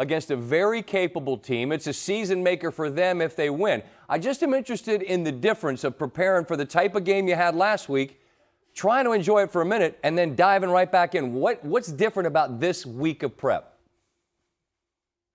against a very capable team. It's a season maker for them if they win. I just am interested in the difference of preparing for the type of game you had last week, trying to enjoy it for a minute, and then diving right back in. What's different about this week of prep?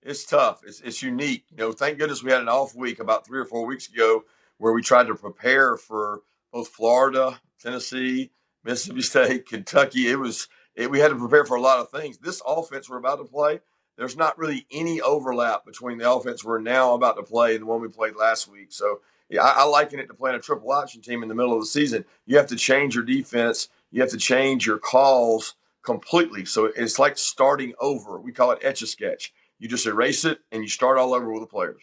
It's tough. It's unique. Thank goodness we had an off week about 3 or 4 weeks ago where we tried to prepare for both Florida, Tennessee, Mississippi State, Kentucky. We had to prepare for a lot of things. This offense we're about to play, there's not really any overlap between the offense we're now about to play and the one we played last week. So, yeah, I liken it to playing a triple option team in the middle of the season. You have to change your defense. You have to change your calls completely. So it's like starting over. We call it Etch-a-Sketch. You just erase it and you start all over with the players.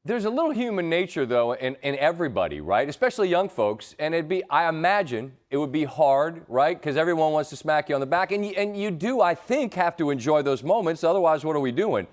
There's a little human nature, though, in everybody, right? Especially young folks. And I imagine it would be hard, right? Because everyone wants to smack you on the back. And you do, I think, have to enjoy those moments. Otherwise, what are we doing?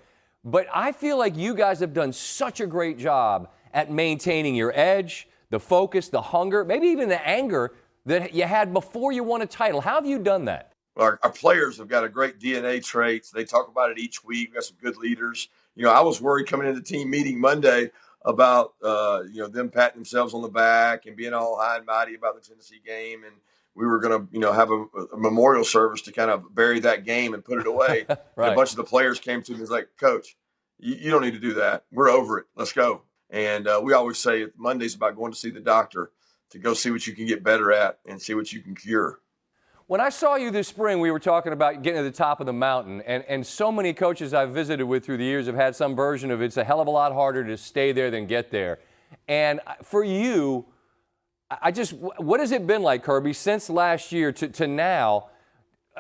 But I feel like you guys have done such a great job at maintaining your edge, the focus, the hunger, maybe even the anger that you had before you won a title. How have you done that? Our players have got a great DNA traits. They talk about it each week. We got some good leaders. I was worried coming into the team meeting Monday about, them patting themselves on the back and being all high and mighty about the Tennessee game. And we were going to, have a memorial service to kind of bury that game and put it away. Right. And a bunch of the players came to me and was like, Coach, you don't need to do that. We're over it. Let's go. And we always say Monday's about going to see the doctor to go see what you can get better at and see what you can cure. When I saw you this spring, we were talking about getting to the top of the mountain, and so many coaches I've visited with through the years have had some version of it's a hell of a lot harder to stay there than get there. And for you, what has it been like, Kirby, since last year to now,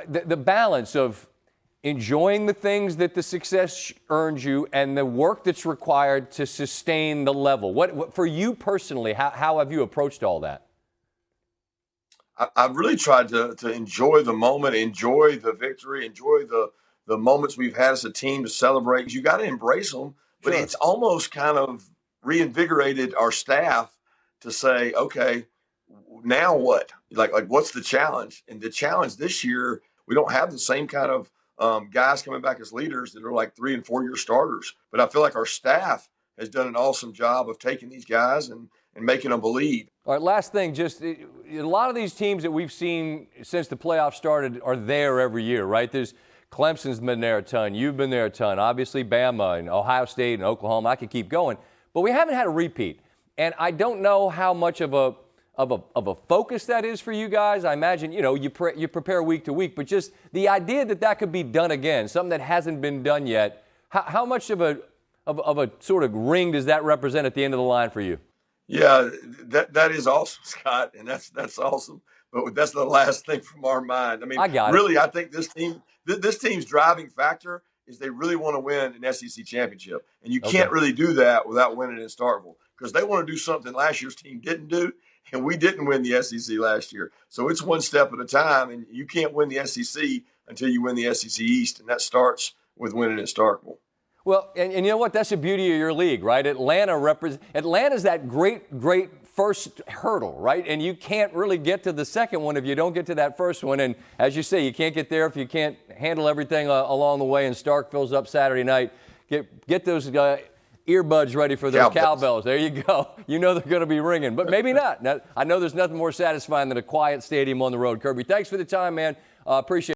the balance of enjoying the things that the success earns you and the work that's required to sustain the level? What for you personally, how have you approached all that? I've really tried to enjoy the moment, enjoy the victory, enjoy the moments we've had as a team to celebrate. You got to embrace them, but Sure. It's almost kind of reinvigorated our staff to say, okay, now what? Like what's the challenge? And the challenge this year, we don't have the same kind of guys coming back as leaders that are like 3 and 4 year starters. But I feel like our staff has done an awesome job of taking these guys and making them believe. All right, last thing, a lot of these teams that we've seen since the playoffs started are there every year, right? Clemson's been there a ton. You've been there a ton. Obviously, Bama and Ohio State and Oklahoma. I could keep going. But we haven't had a repeat. And I don't know how much of a focus that is for you guys. I imagine, you prepare week to week. But just the idea that could be done again, something that hasn't been done yet, how much of a sort of ring does that represent at the end of the line for you? Yeah, that is awesome, Scott, and that's awesome. But that's the last thing from our mind. I mean, I think this team's driving factor is they really want to win an SEC championship, and you can't really do that without winning in Starkville because they want to do something last year's team didn't do, and we didn't win the SEC last year. So it's one step at a time, and you can't win the SEC until you win the SEC East, and that starts with winning in Starkville. Well, and you know what? That's the beauty of your league, right? Atlanta's that great first hurdle, right? And you can't really get to the second one if you don't get to that first one. And as you say, you can't get there if you can't handle everything along the way. And Starkville's up Saturday night. Get those earbuds ready for those cowbells. There you go. You know they're going to be ringing, but maybe not. Now, I know there's nothing more satisfying than a quiet stadium on the road. Kirby, thanks for the time, man. Appreciate it.